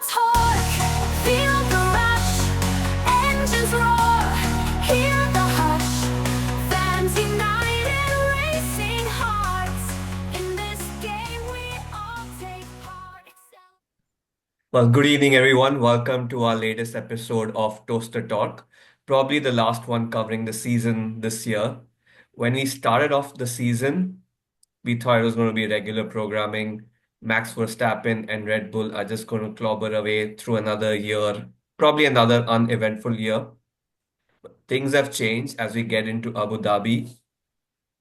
torque, feel the rush, engines roar, hear the hush. Fans united, racing hearts. In this game we all take part. Well, good evening, everyone. Welcome to our latest episode of Toaster Talk, probably the last one covering the season this year. When we started off the season, we thought it was going to be regular programming. Max Verstappen and Red Bull are just going to clobber away through another year, probably another uneventful year. Things have changed as we get into Abu Dhabi.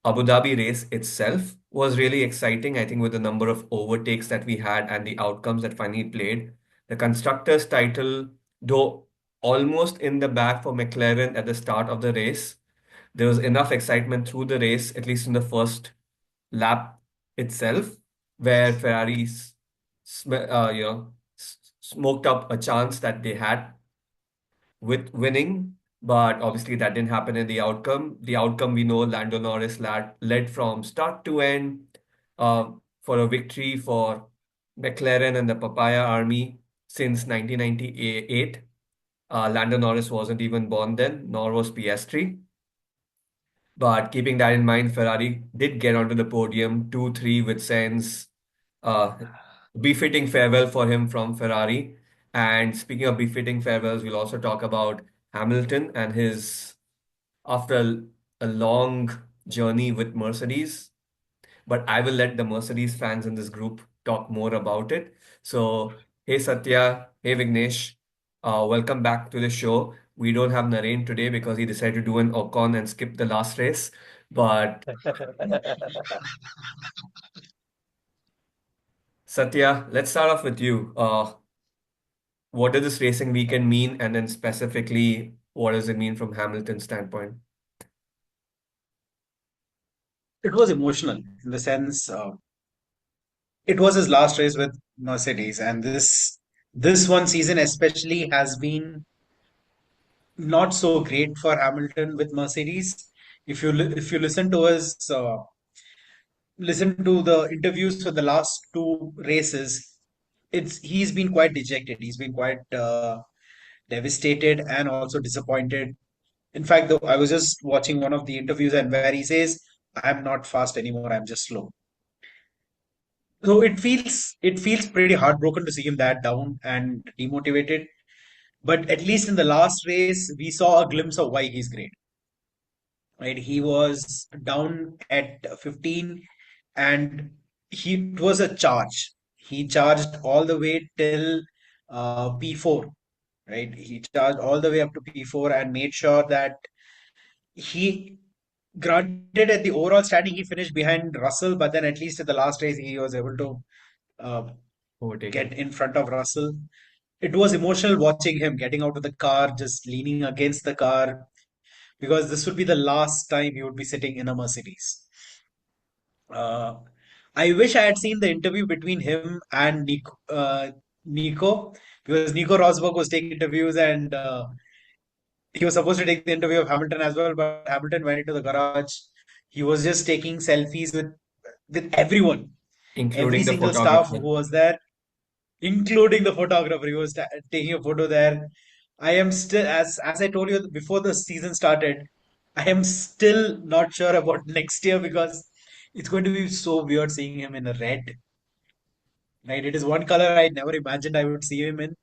Abu Dhabi race itself was really exciting, I think, with the number of overtakes that we had and the outcomes that finally played. The constructors' title, though almost in the bag for McLaren at the start of the race, there was enough excitement through the race, at least in the first lap itself, where Ferraris, smoked up a chance that they had with winning, but obviously that didn't happen in the outcome. The outcome we know Lando Norris led from start to end uh, for a victory for McLaren and the Papaya Army since 1998. Lando Norris wasn't even born then, nor was Piastri. But keeping that in mind, Ferrari did get onto the podium 2-3 with Sainz. Uh, Befitting farewell for him from Ferrari. And speaking of befitting farewells, we'll also talk about Hamilton and his after a long journey with Mercedes. But I will let the Mercedes fans in this group talk more about it. So, hey Satya, hey Vignesh, welcome back to the show. We don't have Naren today because he decided to do an Ocon and skip the last race. But Satya, let's start off with you. What does this racing weekend mean? And then specifically, what does it mean from Hamilton's standpoint? It was emotional in the sense it was his last race with Mercedes, and this one season especially has been not so great for Hamilton with Mercedes. If you listen to the interviews for the last two races, it's he's been quite dejected. He's been quite devastated and also disappointed. In fact, though, I was just watching one of the interviews and where he says, "I'm not fast anymore. I'm just slow." So it feels pretty heartbroken to see him that down and demotivated. But at least in the last race, we saw a glimpse of why he's great. Right? He was down at 15 and it was a charge. He charged all the way till P4. Right? He charged all the way up to P4 and made sure that he granted at the overall standing he finished behind Russell, but then at least at the last race he was able to uh, Overtake get him. in front of Russell. It was emotional watching him getting out of the car, just leaning against the car, because this would be the last time he would be sitting in a Mercedes. Uh, I wish I had seen the interview between him and Nico, because Nico Rosberg was taking interviews and he was supposed to take the interview of Hamilton as well, but Hamilton went into the garage. He was just taking selfies with everyone, every Including the single staff who photographer. was there, including the photographer. He was taking a photo there. I am still, as I told you before the season started, I am still not sure about next year because it's going to be so weird seeing him in a red. Right? It is one color I never imagined I would see him in.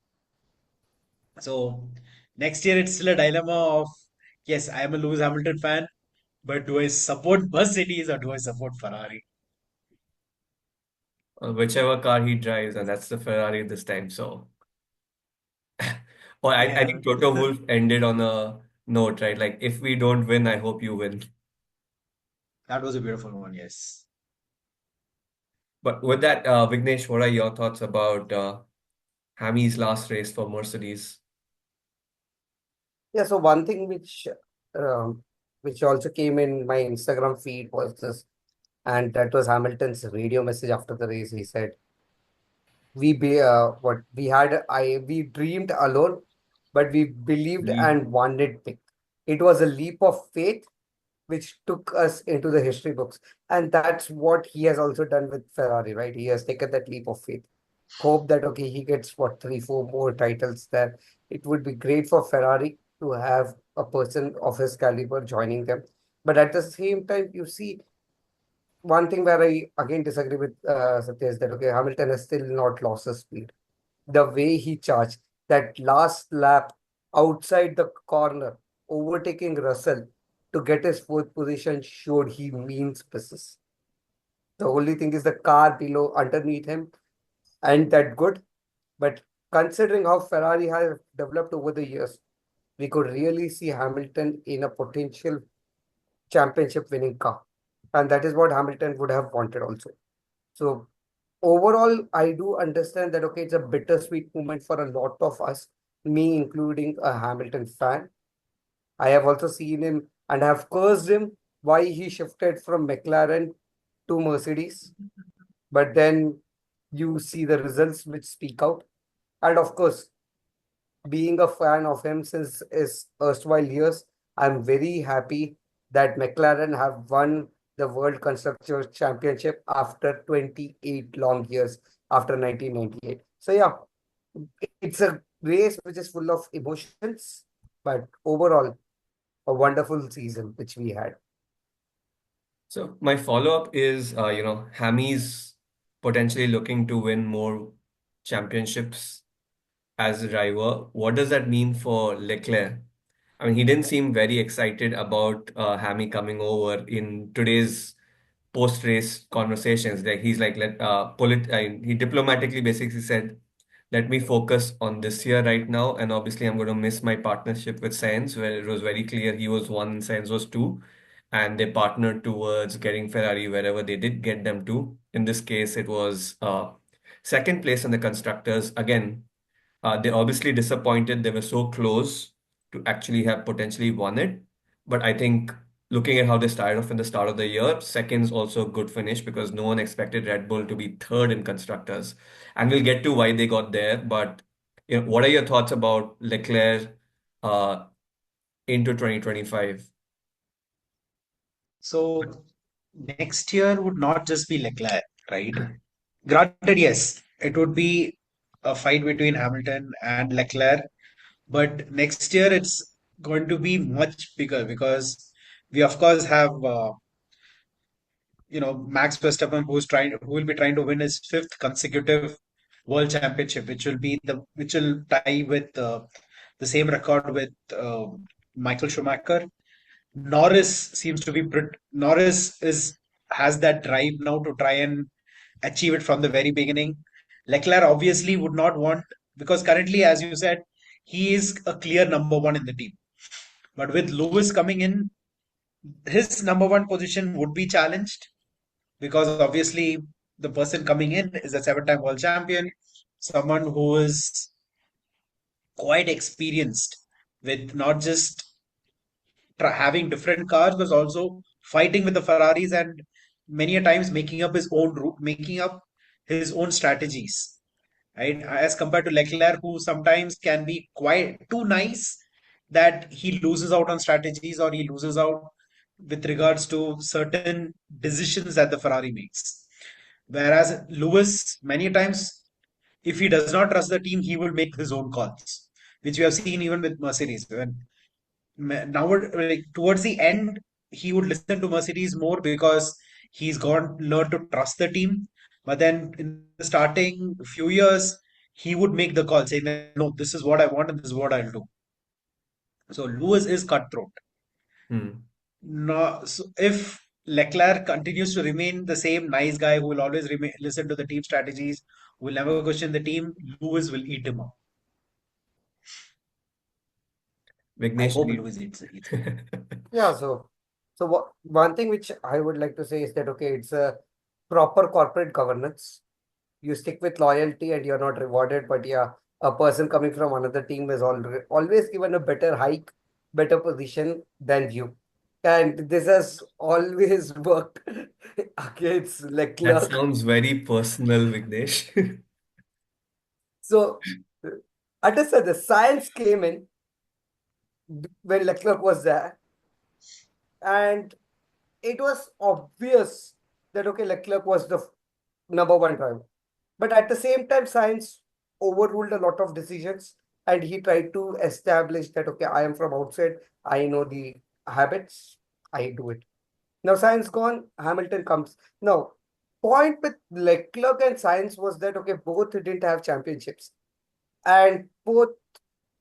So next year it's still a dilemma of yes, I am a Lewis Hamilton fan, but do I support Mercedes or do I support Ferrari? Whichever car he drives, and that's the Ferrari this time. So, or I Yeah, think Toto Wolff ended on a note, right? Like, if we don't win, I hope you win. that was a beautiful one. Yes. But with that, Vignesh, what are your thoughts about Hami's last race for Mercedes? Yeah, so one thing which also came in my Instagram feed was this, and that was Hamilton's radio message after the race. He said, what we had, we dreamed alone, but we believed Lead. and won it big. It was a leap of faith which took us into the history books, and that's what he has also done with Ferrari, right? He has taken that leap of faith. hope that okay, he gets what 3, 4 more titles there. It would be great for Ferrari to have a person of his caliber joining them. But at the same time, you see one thing where I again disagree with Satya is that okay, Hamilton has still not lost his speed. The way he charged that last lap outside the corner, overtaking Russell to get his fourth position showed he means business. The only thing is the car below underneath him and that good. But considering how Ferrari has developed over the years, we could really see Hamilton in a potential championship winning car. And that is what Hamilton would have wanted also. So overall, I do understand that okay, it's a bittersweet moment for a lot of us, me including a Hamilton fan. I have also seen him and have cursed him why he shifted from McLaren to Mercedes. But then you see the results which speak out. And of course, being a fan of him since his erstwhile years, I'm very happy that McLaren have won the World Constructor Championship after 28 long years after 1998. So yeah, it's a race which is full of emotions, but overall, a wonderful season which we had. So my follow-up is, Hami's potentially looking to win more championships as a driver. What does that mean for Leclerc? I mean, he didn't seem very excited about Hami coming over in today's post-race conversations. Like he's like, let pull it. He diplomatically basically said, "Let me focus on this year right now, and obviously I'm going to miss my partnership with Sainz, where it was very clear he was one and Sainz was two, and they partnered towards getting Ferrari wherever they did get them to. In this case, it was second place in the constructors again. They're obviously disappointed. They were so close to actually have potentially won it. But I think looking at how they started off in the start of the year, second's also a good finish because no one expected Red Bull to be third in constructors. And we'll get to why they got there. But what are your thoughts about Leclerc uh, into 2025? So next year would not just be Leclerc, right? Granted, yes, it would be a fight between Hamilton and Leclerc, but next year it's going to be much bigger because we of course have Max Verstappen who will be trying to win his fifth consecutive world championship, which will tie with the same record with Michael Schumacher. Norris is has that drive now to try and achieve it from the very beginning. Leclerc obviously would not want, because currently, as you said, he is a clear number one in the team. But with Lewis coming in, his number one position would be challenged because obviously the person coming in is a seven-time world champion, someone who is quite experienced with not just having different cars, but also fighting with the Ferraris and many a times making up his own route, making up his own strategies. Right, as compared to Leclerc, who sometimes can be quite too nice that he loses out on strategies or he loses out with regards to certain decisions that the Ferrari makes. Whereas Lewis, many times, if he does not trust the team, he will make his own calls, which we have seen even with Mercedes. When now, like towards the end, he would listen to Mercedes more because he's gone learned to trust the team. But then in the starting few years, he would make the call saying that no, this is what I want and this is what I'll do. So Lewis is cutthroat. Hmm. No, so if Leclerc continues to remain the same nice guy who will always listen to the team strategies, will never question the team, Lewis will eat him up. I Vignesh, hope any- Lewis eats him. Yeah, one thing which I would like to say is that okay, it's a proper corporate governance. You stick with loyalty and you're not rewarded, but yeah, a person coming from another team is always given a better hike, better position than you. And this has always worked against that Leclerc. sounds very personal, Vignesh. So, understand the science came in when Leclerc was there, and it was obvious that okay, Leclerc was the number one driver. But at the same time, science overruled a lot of decisions, and he tried to establish that, okay, I am from outside, I know the habits, I do it. Now, science gone, Hamilton comes. Now, point with Leclerc and science was that, okay, both didn't have championships, and both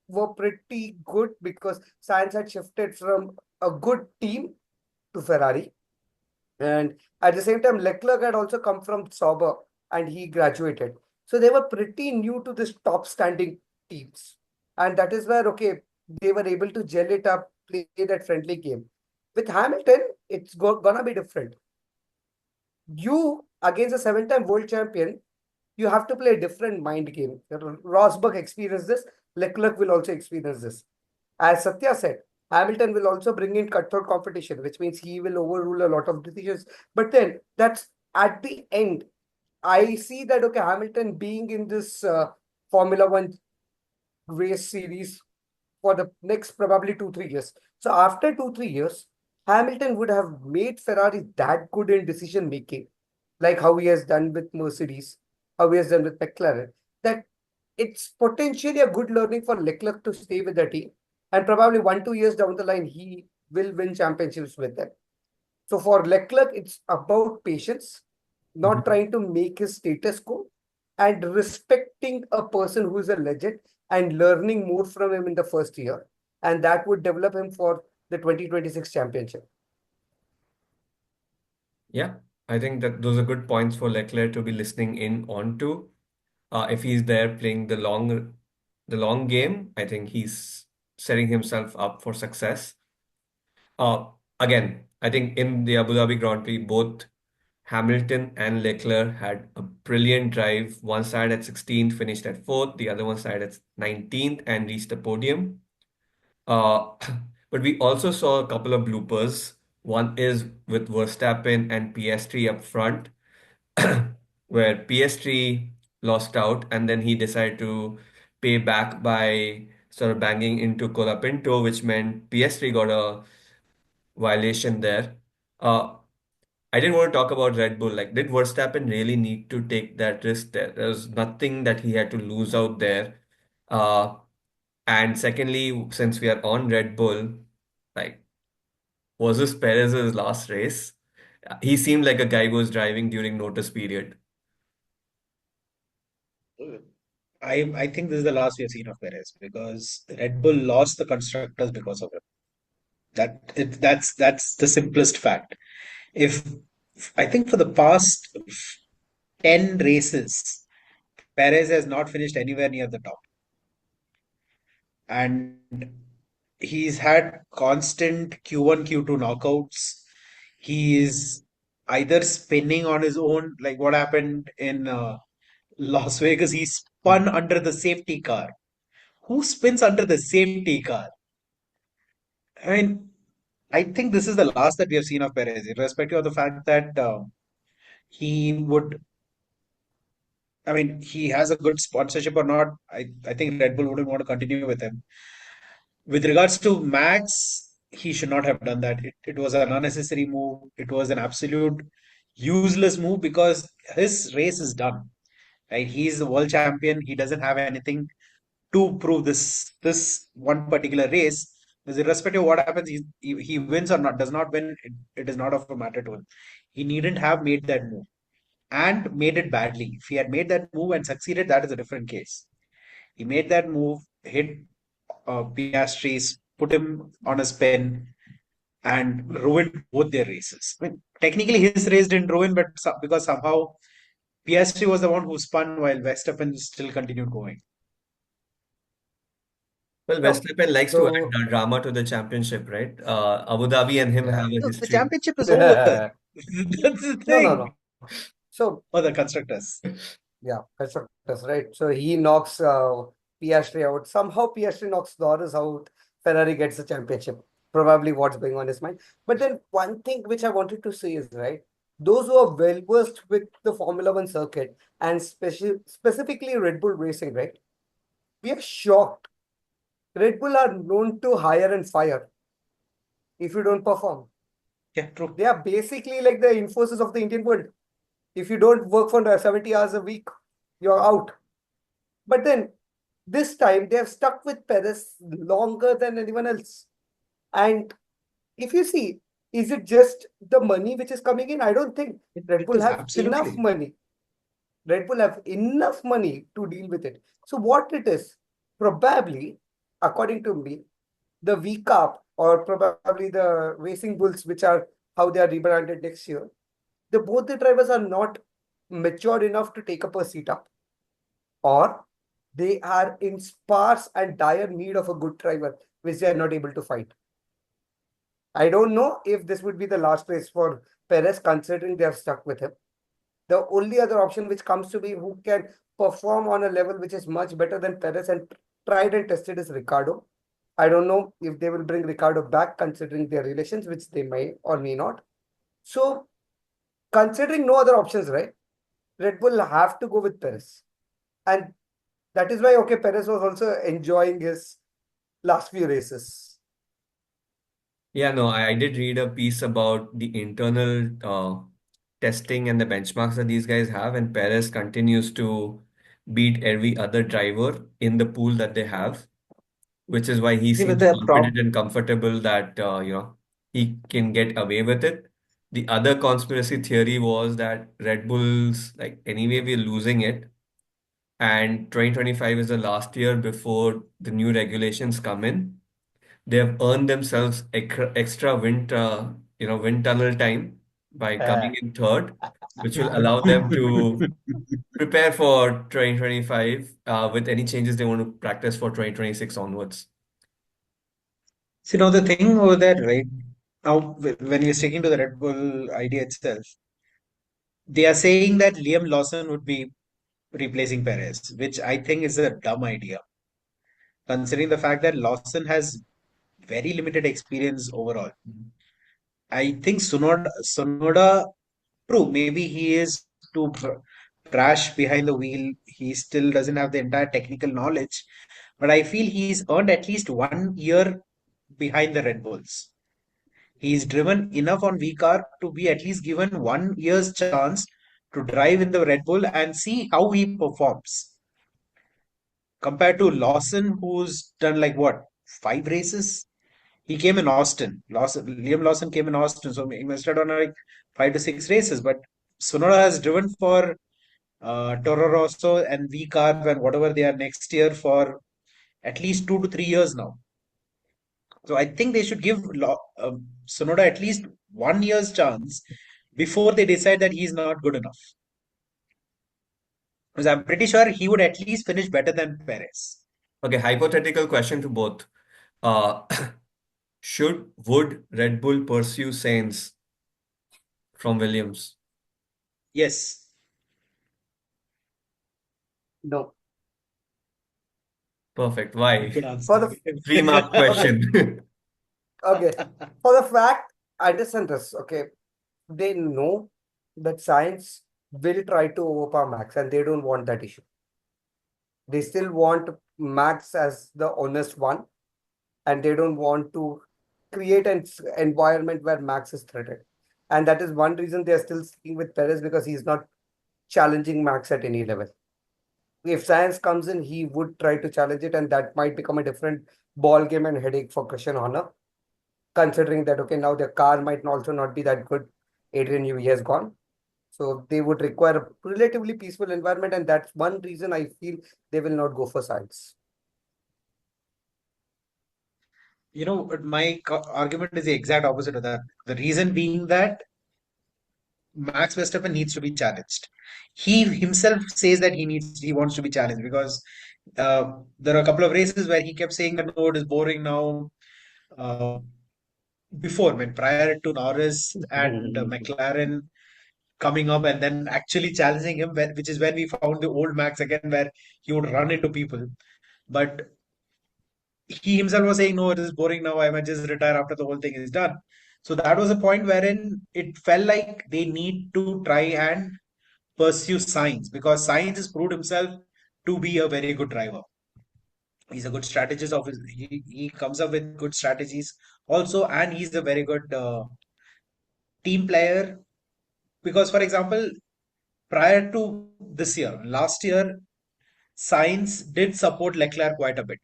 were pretty good because science had shifted from a good team to Ferrari. And at the same time, Leclerc had also come from Sauber and he graduated. So they were pretty new to this top standing teams. And that is where, okay, they were able to gel it up, play that friendly game. With Hamilton, it's gonna be different. You, against a 7-time world champion, you have to play a different mind game. Rosberg experienced this, Leclerc will also experience this. As Satya said, Hamilton will also bring in cutthroat competition, which means he will overrule a lot of decisions. But then that's at the end. I see that, okay, Hamilton being in this Formula One race series for the next probably 2, 3 years. So after 2, 3 years, Hamilton would have made Ferrari that good in decision making, like how he has done with Mercedes, how he has done with McLaren, that it's potentially a good learning for Leclerc to stay with the team. And probably 1, 2 years down the line, he will win championships with them. So for Leclerc, it's about patience, not Mhm. trying to make his status quo, and respecting a person who is a legend and learning more from him in the first year. And that would develop him for the 2026 championship. Yeah, I think that those are good points for Leclerc to be listening in on to. If he's there playing the long game, I think he's setting himself up for success. Uh, Again, I think in the Abu Dhabi Grand Prix, both Hamilton and Leclerc had a brilliant drive. One side at 16th, finished at 4th, the other one side at 19th, and reached the podium. Uh, but we also saw a couple of bloopers. One is with Verstappen and PS3 up front, where PS3 lost out, and then he decided to pay back by sort of banging into Colapinto, which meant PS3 got a violation there. Uh, I didn't want to talk about Red Bull. Like, did Verstappen really need to take that risk there? There's nothing that he had to lose out there. Uh, and secondly, since we are on Red Bull, like, was this Perez's last race? He seemed like a guy who was driving during notice period. I think this is the last we have seen of Perez because Red Bull lost the constructors because of him. That's the simplest fact. If I think for the past 10 races, Perez has not finished anywhere near the top. And he's had constant Q1, Q2 knockouts. He is either spinning on his own, like what happened in Las Vegas. He spun under the safety car. Who spins under the safety car? I mean, I think this is the last that we have seen of Perez, irrespective of the fact that he would, I mean, he has a good sponsorship or not. I think Red Bull wouldn't want to continue with him. With regards to Max, he should not have done that. It was an unnecessary move. It was an absolute useless move because his race is done. Right? He's the world champion. He doesn't have anything to prove this one particular race. Because irrespective of what happens, he wins or not, does not win, it is not of a matter to him. He needn't have made that move and made it badly. If he had made that move and succeeded, that is a different case. He made that move, hit Piastri's, put him on a spin, and ruined both their races. I mean, technically, his race didn't ruin, but because somehow Piastri was the one who spun while Verstappen still continued going. Well, No. Verstappen likes to add So, drama to the championship, right? Abu Dhabi and him yeah. have a No, the history. championship is over. That's the No, no, thing. no. So, For the constructors. yeah, constructors, right? So he knocks Piastri out. Somehow Piastri knocks Norris out. Ferrari gets the championship. Probably what's going on his mind. But then one thing which I wanted to say is, right, those who are well versed with the Formula One circuit and specifically Red Bull racing, right? We are shocked. Red Bull are known to hire and fire if you don't perform. Yeah, true. They are basically like the enforcers of the Indian world. If you don't work for 70 hours a week, you're out. But then this time they have stuck with Perez longer than anyone else. And if you see, is it just the money which is coming in? I don't think Red It Bull is have enough absolutely. money. Red Bull have enough money to deal with it. So what it is, probably, according to me, the VCAP or probably the Racing Bulls, which are how they are rebranded next year, both the drivers are not mature enough to take up a seat up, or they are in sparse and dire need of a good driver, which they are not able to find. I don't know if this would be the last race for Perez, considering they have stuck with him. The only other option which comes to me who can perform on a level which is much better than Perez and tried and tested is Ricardo. I don't know if they will bring Ricardo back considering their relations, which they may or may not. So, considering no other options, right? Red Bull have to go with Perez. And that is why, okay, Perez was also enjoying his last few races. Yeah, no, I did read a piece about the internal testing and the benchmarks that these guys have, and Perez continues to beat every other driver in the pool that they have, which is why he See, but seems the confident and comfortable that he can get away with it. The other conspiracy theory was that Red Bull's like anyway we're losing it, and 2025 is the last year before the new regulations come in. They have earned themselves extra wind tunnel time by coming in third, which will allow them to prepare for 2025 with any changes they want to practice for 2026 onwards. See, now the thing over there, right? Now, when you're sticking to the Red Bull idea itself, they are saying that Liam Lawson would be replacing Perez, which I think is a dumb idea, considering the fact that Lawson has very limited experience overall. I think Sonoda, true, maybe he is too brash behind the wheel. He still doesn't have the entire technical knowledge, but I feel he's earned at least 1 year behind the Red Bulls. He's driven enough on VCAR to be at least given 1 year's chance to drive in the Red Bull and see how he performs. Compared to Lawson, who's done like what, 5 races? He came in Austin. Liam Lawson came in Austin, so he must have done like 5 to 6 races. But Sonoda has driven for Toro Rosso and VCAR and whatever they are next year for at least 2 to 3 years now. So I think they should give Sonoda at least 1 year's chance before they decide that he's not good enough. Because I'm pretty sure he would at least finish better than Perez. Okay, hypothetical question to both. Uh, would Red Bull pursue Sainz from Williams? Yes. No. Perfect. Why? Good For answer. the Three-mark okay, question. okay. For the fact, understand this, okay. They know that science will try to overpower Max and they don't want that issue. They still want Max as the honest one and they don't want to create an environment where Max is threatened. And that is one reason they are still sticking with Perez because he's not challenging Max at any level. If science comes in, he would try to challenge it, and that might become a different ball game and headache for Christian Horner. Considering that, okay, now their car might also not be that good. Adrian Newey has gone. So they would require a relatively peaceful environment, and that's one reason I feel they will not go for science. My argument is the exact opposite of that. The reason being that Max Verstappen needs to be challenged. He himself says that he wants to be challenged because there are a couple of races where he kept saying that no, it is boring now. Uh, Before, when prior to Norris and McLaren coming up and then actually challenging him, which is when we found the old Max again, where he would run into people. But he himself was saying, no, it is boring now. I might just retire after the whole thing is done. So that was a point wherein it felt like they need to try and pursue Sainz because Sainz has proved himself to be a very good driver. He's a good strategist of he comes up with good strategies also, and he's a very good team player. Because, for example, prior to this year, last year, Sainz did support Leclerc quite a bit.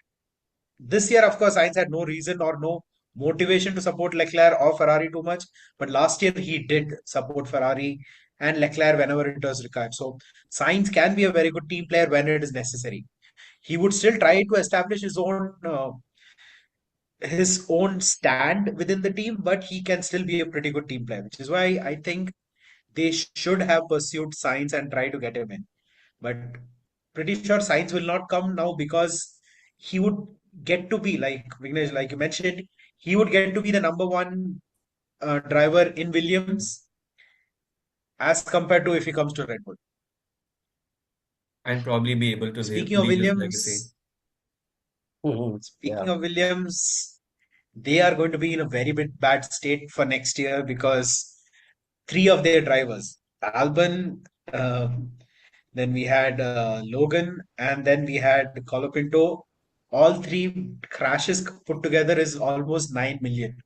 This year, of course, Sainz had no reason or no motivation to support Leclerc or Ferrari too much. But last year, he did support Ferrari and Leclerc whenever it was required. So Sainz can be a very good team player when it is necessary. He would still try to establish his own stand within the team, but he can still be a pretty good team player, which is why I think they should have pursued Sainz and try to get him in. But pretty sure Sainz will not come now because he would get to be like Vignesh, like you mentioned, he would get to be the number one driver in Williams as compared to if he comes to Red Bull. And probably be able to Speaking of leave his legacy. Williams, Yeah. speaking of Williams, they are going to be in a very bad state for next year because three of their drivers, Albon, then we had Logan, and then we had Colapinto. All three crashes put together is almost 9 million,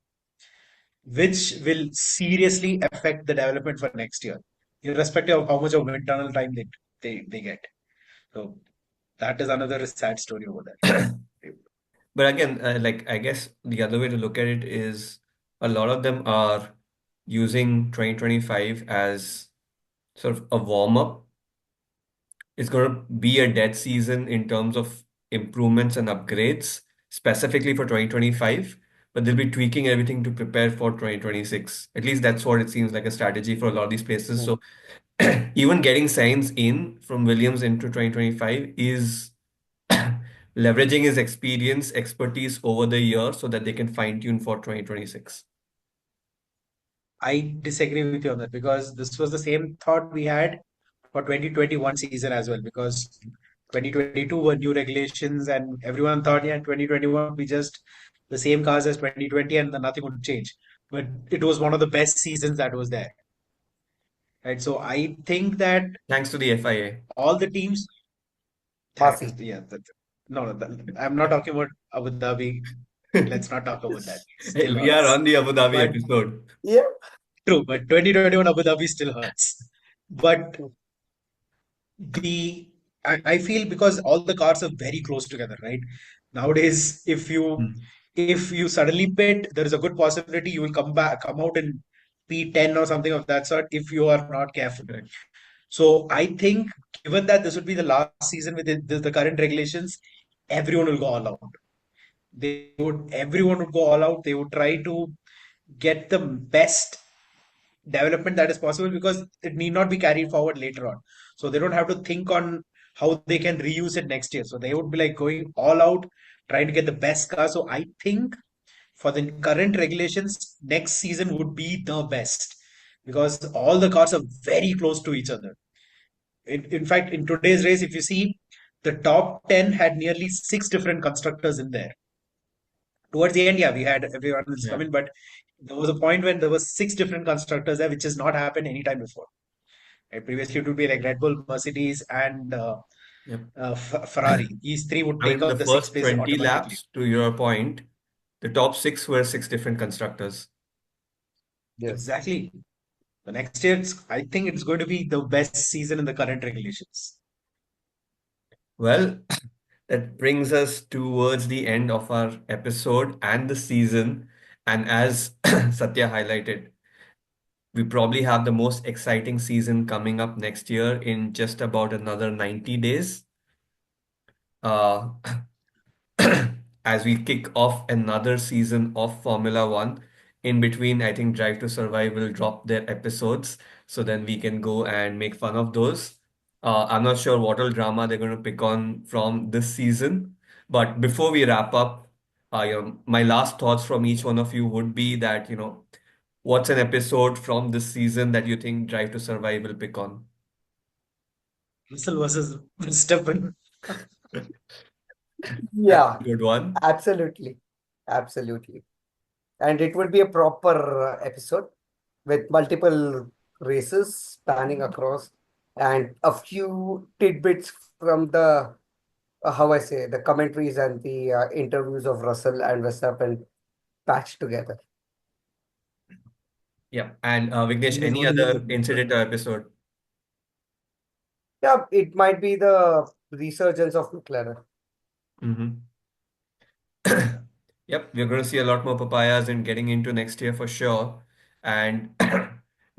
which will seriously affect the development for next year, irrespective of how much of wind tunnel time they get. So that is another sad story over there. But again, like I guess the other way to look at it is a lot of them are using 2025 as sort of a warm up. It's going to be a dead season in terms of improvements and upgrades, specifically for 2025, but they'll be tweaking everything to prepare for 2026. At least that's what it seems like a strategy for a lot of these places. Mm. So even getting Sainz in from Williams into 2025 is leveraging his experience, expertise over the year so that they can fine tune for 2026. I disagree with you on that because this was the same thought we had for 2021 season as well because 2022 were new regulations and everyone thought yeah 2021 would be just the same cars as 2020 and then nothing would change, but it was one of the best seasons that was there, right? So I think that Thanks to the FIA. all the teams Masi. yeah no, no I'm not talking about Abu Dhabi. Let's not talk about that. It Hey, still we are hurts, on the Abu Dhabi but episode. Yeah. true, but 2021 Abu Dhabi still hurts. But the I feel because all the cars are very close together, right? Nowadays, Hmm. if you suddenly pit, there is a good possibility you will come out in P10 or something of that sort if you are not careful. Correct. So I think given that this would be the last season with the current regulations, everyone will go all out. Everyone would go all out. They would try to get the best development that is possible because it need not be carried forward later on. So they don't have to think on how they can reuse it next year. So they would be like going all out, trying to get the best car. So I think for the current regulations, next season would be the best because all the cars are very close to each other. In fact, in today's race, if you see, the top 10 had nearly six different constructors in there. Towards the end, yeah, we had everyone else Yeah. come in, but there was a point when there was six different constructors there, which has not happened any time before. Right? Previously, it would be like Red Bull, Mercedes, and Yep. Ferrari. These three would I mean, take in the up the sixth first place 20 automatically. laps, to your point, the top six were six different constructors. Yes. Exactly. The next year, I think it's going to be the best season in the current regulations. Well, that brings us towards the end of our episode and the season. And as Satya highlighted, we probably have the most exciting season coming up next year in just about another 90 days. Uh, as we kick off another season of Formula One. In between, I think Drive to Survive will drop their episodes, so then we can go and make fun of those. I'm not sure what all drama they're going to pick on from this season, but before we wrap up, my last thoughts from each one of you would be that, what's an episode from this season that you think Drive to Survive will pick on? Russell versus Verstappen. That's Yeah, a good one. absolutely. Absolutely. And it would be a proper episode with multiple races spanning across and a few tidbits from the, how I say, the commentaries and the interviews of Russell and Verstappen patched together. Yeah. And Vignesh, It is any going to be other a incident or episode? Yeah, it might be the resurgence of Leclerc. Mm-hmm. Yep, we're going to see a lot more papayas in getting into next year for sure. And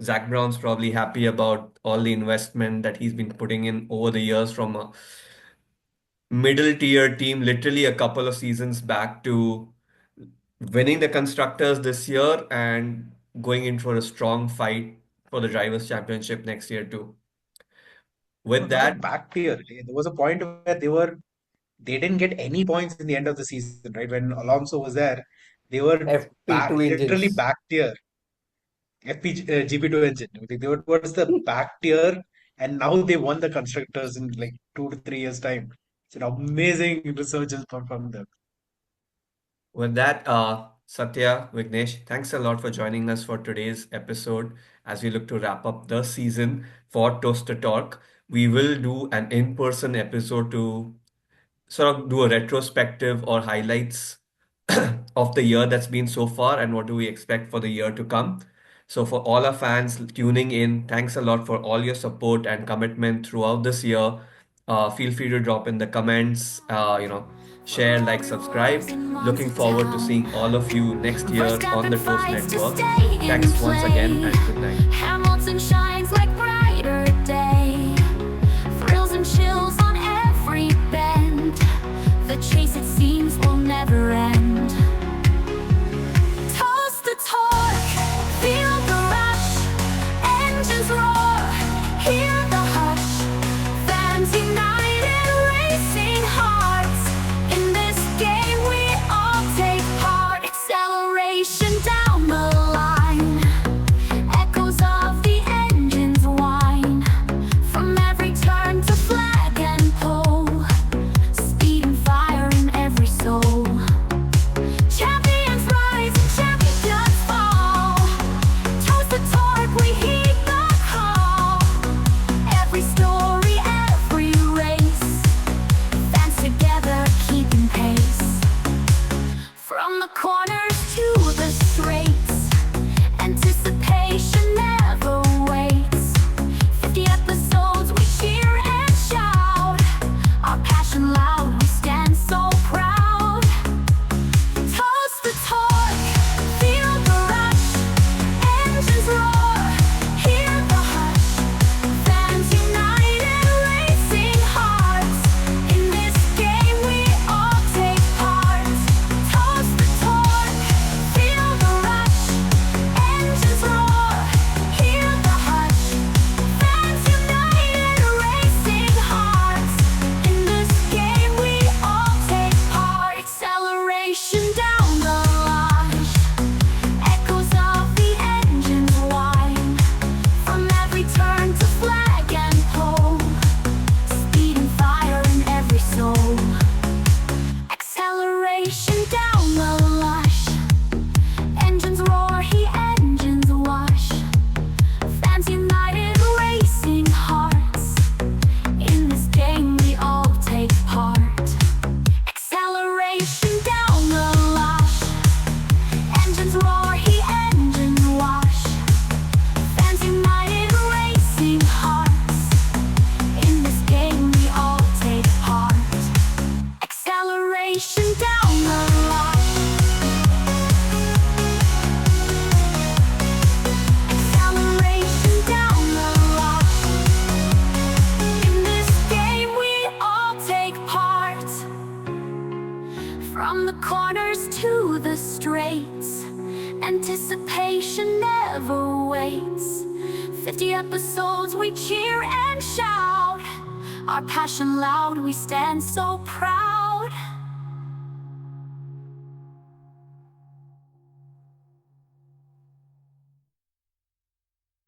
Zach Brown's probably happy about all the investment that he's been putting in over the years from a middle tier team, literally a couple of seasons back, to winning the constructors this year and going in for a strong fight for the drivers' championship next year too. No, With not that, back tier. There was a point where they didn't get any points in the end of the season, right? When Alonso was there, they were FP2 literally engines. back tier. GP2 engine. They were towards the back tier, and now they won the constructors in like 2 to 3 years' time. It's an amazing resurgence from them. with that, Satya, Vignesh, thanks a lot for joining us for today's episode. As we look to wrap up the season for Toaster Talk, we will do an in-person episode to sort of do a retrospective or highlights of the year that's been so far and what do we expect for the year to come. So, for all our fans tuning in, thanks a lot for all your support and commitment throughout this year. Feel free to drop in the comments, share, like, subscribe. in Looking Monster forward to Town. seeing all of you next First year on captain the Toast fights to Network. stay in Thanks once again play. and good night. Hamilton shines like brighter day. Thrills and chills on every bend. The chase, it seems, will never end. Toast the torque, feel the rush. Engines roar, hear the hush. Fans united, racing hearts. In this game we all take part. Acceleration down the line. Echoes of the engines whine. From every turn to flag and pole. Speed and fire in every soul. Champions rise and champions fall. Toast the torque, we heed the call. Every story, every race. Fans together, keeping pace. From the corners to the straights, anticipation never waits. 50 episodes, we cheer and shout. Our passion loud, we stand so proud. Toast the torque, feel the rush. Engines roar, hear the hush. Fans united, racing hearts. In this game we all take part. Toast the torque, feel the rush. Engines roar, hear the hush. Fans united, racing hearts. In this game we all take part. Acceleration down the launch. Echoes of the engines whine. From every turn to flag and pole. Speed and fire in every soul. Acceleration down the lush. Engines roar, engines wash. Fans united, racing hearts. In this game we all take part. Acceleration down the lush. Engines roar, engines wash. Fans united, racing hearts. In this game we all take part. Acceleration down the lush. Acceleration down the lush. In this game we all take part. From the corners to the straights, anticipation never waits. 50 episodes, we cheer and shout. Our passion loud, we stand so proud.